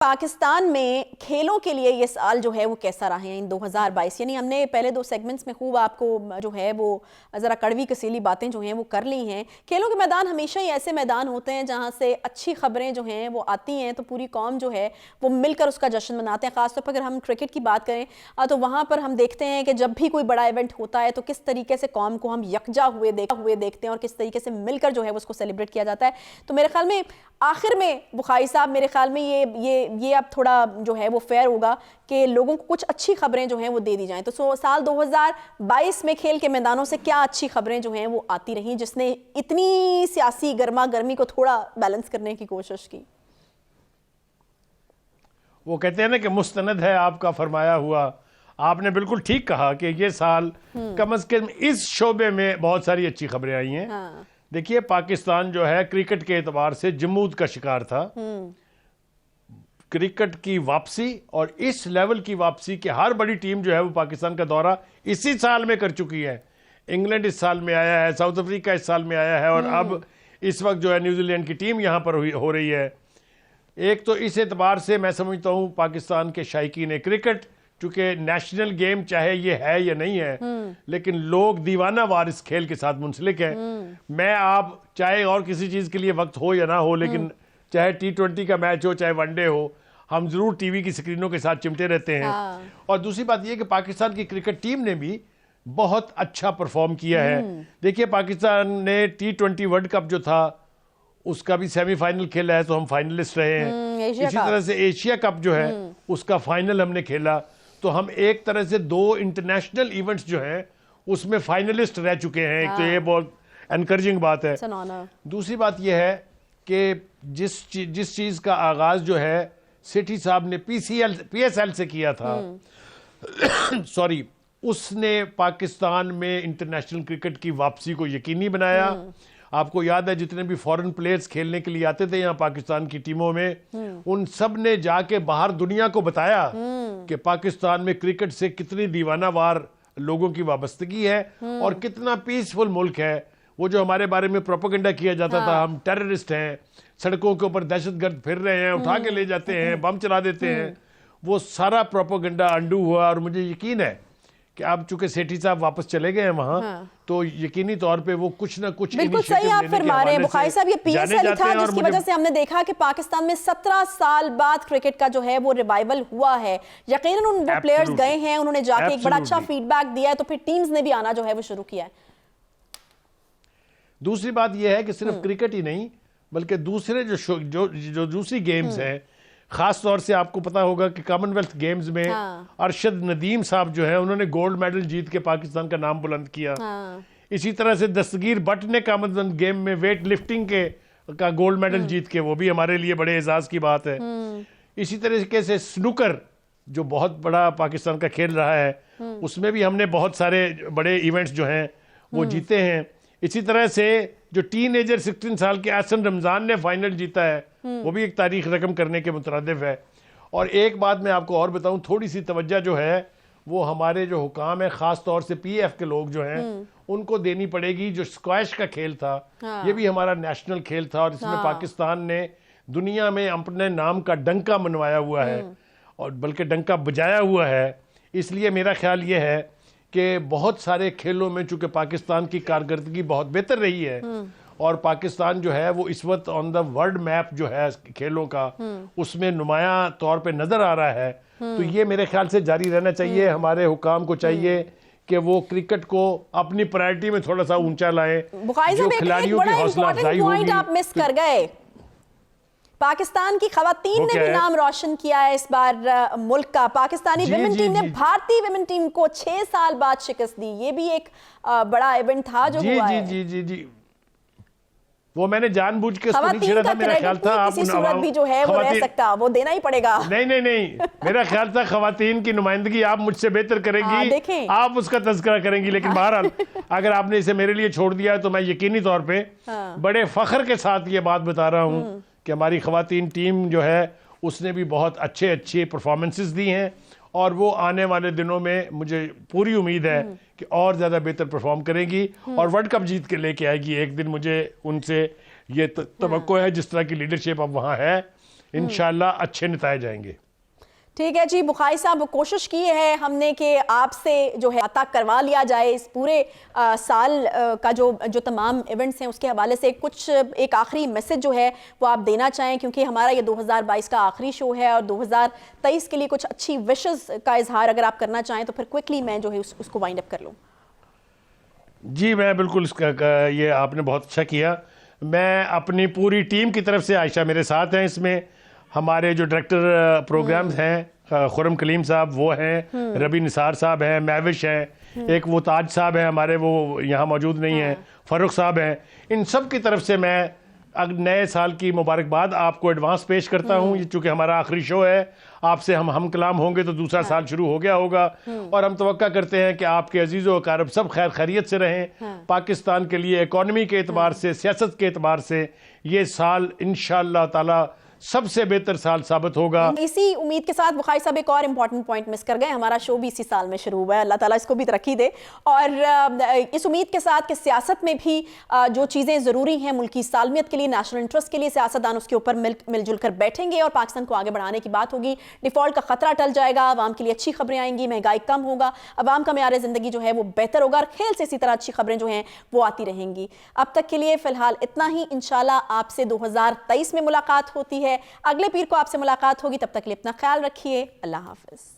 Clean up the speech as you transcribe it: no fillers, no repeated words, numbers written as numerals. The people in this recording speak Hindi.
पाकिस्तान में खेलों के लिए ये साल जो है वो कैसा रहा है इन 2022, यानी हमने पहले 2 सेगमेंट्स में खूब आपको जो है वो ज़रा कड़वी कसीली बातें जो हैं वो कर ली हैं। खेलों के मैदान हमेशा ही ऐसे मैदान होते हैं जहां से अच्छी खबरें जो हैं वो आती हैं तो पूरी कौम जो है वो मिलकर उसका जश्न मनाते हैं। ख़ासतौर पर अगर हम क्रिकेट की बात करें तो वहाँ पर हम देखते हैं कि जब भी कोई बड़ा इवेंट होता है तो किस तरीके से कौम को हम यकजा हुए देखते हैं और किस तरीके से मिलकर जो है उसको सेलिब्रेट किया जाता है। तो मेरे ख्याल में आखिर में बुखारी साहब, मेरे ख्याल में ये अब थोड़ा जो है वो फेयर होगा कि लोगों को कुछ अच्छी खबरें जो हैं वो दे दी जाएं। तो साल 2022 में खेल के मैदानों से क्या अच्छी खबरें जो हैं वो आती रहीं जिसने इतनी सियासी गर्मा गर्मी को थोड़ा बैलेंस करने की कोशिश की? वो कहते हैं ना कि मुस्तनद है आपका फरमाया हुआ। आपने बिल्कुल ठीक कहा कि ये साल कम से कम इस शोबे में बहुत सारी अच्छी खबरें आई हैं। हाँ। देखिए, पाकिस्तान जो है क्रिकेट के एतबार से जमूद का शिकार था। क्रिकेट की वापसी और इस लेवल की वापसी कि हर बड़ी टीम जो है वो पाकिस्तान का दौरा इसी साल में कर चुकी है। इंग्लैंड इस साल में आया है, साउथ अफ्रीका इस साल में आया है और अब इस वक्त जो है न्यूजीलैंड की टीम यहाँ पर हो रही है। एक तो इस एतबार से मैं समझता हूँ पाकिस्तान के शायकीन क्रिकेट, चूंकि नेशनल गेम चाहे ये है या नहीं है, लेकिन लोग दीवाना वार इस खेल के साथ मुंसलिक है। मैं आप चाहे और किसी चीज़ के लिए वक्त हो या ना हो, लेकिन चाहे T20 का मैच हो चाहे वनडे हो, हम जरूर टीवी की स्क्रीनों के साथ चिमटे रहते हैं। और दूसरी बात यह कि पाकिस्तान की क्रिकेट टीम ने भी बहुत अच्छा परफॉर्म किया है। देखिए, पाकिस्तान ने T20 वर्ल्ड कप जो था उसका भी सेमीफाइनल खेला है, तो हम फाइनलिस्ट रहे हैं। इसी तरह से एशिया कप जो है उसका फाइनल हमने खेला, तो हम एक तरह से 2 इंटरनेशनल इवेंट्स जो हैं उसमें फाइनलिस्ट रह चुके हैं। एक तो ये बहुत एनकरेजिंग बात है। दूसरी बात यह है कि जिस चीज का आगाज जो है सेठी साहब ने PSL से किया था, सॉरी, उसने पाकिस्तान में इंटरनेशनल क्रिकेट की वापसी को यकीनी बनाया। आपको याद है जितने भी फॉरेन प्लेयर्स खेलने के लिए आते थे यहाँ पाकिस्तान की टीमों में, उन सब ने जाके बाहर दुनिया को बताया कि पाकिस्तान में क्रिकेट से कितनी दीवानावार लोगों की वाबस्तगी है और कितना पीसफुल मुल्क है। वो जो हमारे बारे में प्रोपेगेंडा किया जाता था, हम टेररिस्ट हैं, सड़कों के ऊपर दहशतगर्द फिर रहे हैं, उठा के ले जाते हैं, बम चला देते हैं, वो सारा प्रोपेगेंडा अंडू हुआ। और मुझे यकीन है कि अब चूंकि सेठी साहब वापस चले गए हैं वहां, तो यकीनी तौर पे वो कुछ ना कुछ बिल्कुल सही आप फरमा रहे हैं बुखारी साहब। ये PSL था जिसकी वजह से हमने देखा कि पाकिस्तान में 17 साल बाद क्रिकेट का जो है वो रिवाइवल हुआ है। यकीनन उन वो प्लेयर्स गए हैं, उन्होंने जाके एक बड़ा अच्छा फीडबैक दिया है, तो फिर टीम्स ने भी आना जो है वो शुरू किया है। दूसरी बात यह है कि सिर्फ क्रिकेट ही नहीं बल्कि दूसरे जो दूसरी गेम्स हैं, खास तौर से आपको पता होगा कि कॉमनवेल्थ गेम्स में अरशद नदीम साहब जो है उन्होंने गोल्ड मेडल जीत के पाकिस्तान का नाम बुलंद किया। इसी तरह से दस्तगीर भट्ट ने कॉमनवेल्थ गेम में वेट लिफ्टिंग का गोल्ड मेडल जीत के, वो भी हमारे लिए बड़े एजाज की बात है। इसी तरीके से स्नूकर जो बहुत बड़ा पाकिस्तान का खेल रहा है, उसमें भी हमने बहुत सारे बड़े इवेंट्स जो हैं वो जीते हैं। इसी तरह से जो टीनेजर 16 साल के एहसन रमजान ने फाइनल जीता है, वो भी एक तारीख रकम करने के मुतरदिफ है। और एक बात मैं आपको और बताऊं, थोड़ी सी तवज्जो जो है वो हमारे जो हुकाम है, खास तौर से PF के लोग जो हैं उनको देनी पड़ेगी। जो स्क्वैश का खेल था, ये भी हमारा नेशनल खेल था और इसमें पाकिस्तान ने दुनिया में अपने नाम का डंका मनवाया हुआ है और बल्कि डंका बजाया हुआ है। इसलिए मेरा ख्याल ये है कि बहुत सारे खेलों में चूंकि पाकिस्तान की कारकर्दगी बहुत बेहतर रही है और पाकिस्तान जो है वो इस वक्त ऑन द वर्ल्ड मैप जो है खेलों का, उसमें नुमाया तौर पे नजर आ रहा है। तो ये मेरे ख्याल से जारी रहना चाहिए। हमारे हुकाम को चाहिए कि वो क्रिकेट को अपनी प्रायोरिटी में थोड़ा सा ऊंचा लाएं। जो खिलाड़ियों की हौसला अफजाई होगी। आप मिस कर गए, पाकिस्तान की खवातीन ने भी नाम रोशन किया है इस बार मुल्क का। पाकिस्तानी विमेन टीम ने भारतीय विमेन टीम को 6 साल बाद शिकस्त दी। ये भी एक बड़ा इवेंट था जो हुआ है। जी, वो मैंने जानबूझ के उसको नहीं छेड़ा था। मेरा ख्याल था आप किसी सूरत भी जो है वो रह सकता, वो देना ही पड़ेगा। नहीं, मेरा ख्याल था खवातीन की नुमाइंदगी आप मुझसे बेहतर करेंगी, आप उसका तज़किरा करेंगी। लेकिन बहरहाल अगर आपने इसे मेरे लिए छोड़ दिया है तो मैं यकीनी तौर पे बड़े फख्र के साथ ये बात बता रहा हूँ कि हमारी खवातीन टीम जो है उसने भी बहुत अच्छे परफॉर्मेंसेस दी हैं और वो आने वाले दिनों में मुझे पूरी उम्मीद है कि और ज़्यादा बेहतर परफॉर्म करेंगी और वर्ल्ड कप जीत के लेके आएगी एक दिन। मुझे उनसे ये तवक्को है, जिस तरह की लीडरशिप अब वहाँ है इंशाल्लाह अच्छे नतीजे आएंगे। ठीक है जी बुखारी साहब, कोशिश की है हमने कि आपसे जो है अता करवा लिया जाए इस पूरे साल का जो तमाम इवेंट्स हैं उसके हवाले से कुछ एक आखिरी मैसेज जो है वो आप देना चाहें, क्योंकि हमारा ये 2022 का आखिरी शो है और 2023 के लिए कुछ अच्छी विशेस का इजहार अगर आप करना चाहें तो फिर क्विकली मैं जो है उसको वाइंड अप कर लूँ। जी मैं बिल्कुल ये आपने बहुत अच्छा किया। मैं अपनी पूरी टीम की तरफ से, आयशा मेरे साथ हैं इसमें, हमारे जो डायरेक्टर प्रोग्राम्स हैं खुरम कलीम साहब वो हैं, रबी निसार साहब हैं, महविश हैं, एक वो ताज साहब हैं हमारे, वो यहाँ मौजूद नहीं हैं, फ़ारूक साहब हैं, इन सब की तरफ से मैं नए साल की मुबारकबाद आपको एडवांस पेश करता हूँ। ये चूँकि हमारा आखिरी शो है, आपसे हम कलाम होंगे तो दूसरा साल शुरू हो गया होगा और हम तवक्का करते हैं कि आपके अजीज़ो अकारब सब खैर खैरियत से रहें। पाकिस्तान के लिए इकॉनमी के एतबार से, सियासत के एतबार से ये साल इंशाअल्लाह ताला सबसे बेहतर साल साबित होगा। इसी उम्मीद के साथ बुखारी साहब एक और इम्पॉर्टेंट पॉइंट मिस कर गए, हमारा शो भी इसी साल में शुरू हुआ है, अल्लाह ताला इसको भी तरक्की दे। और इस उम्मीद के साथ कि सियासत में भी जो चीज़ें ज़रूरी हैं मुल्की सालमियत के लिए, नेशनल इंटरेस्ट के लिए, सियासतदान उसके ऊपर मिलजुल कर बैठेंगे और पाकिस्तान को आगे बढ़ाने की बात होगी। डिफ़ॉल्ट का खतरा टल जाएगा, आवाम के लिए अच्छी खबरें आएंगी, महंगाई कम होगा, आवाम का मेयार ज़िंदगी जो है वो बेहतर होगा और खेल से इसी तरह अच्छी खबरें जो हैं वो आती रहेंगी। अब तक के लिए फ़िलहाल इतना ही, इंशाल्लाह आपसे 2023 में मुलाकात होती है, अगले पीर को आपसे मुलाकात होगी। तब तक के लिए अपना ख्याल रखिए, अल्लाह हाफ़िज़।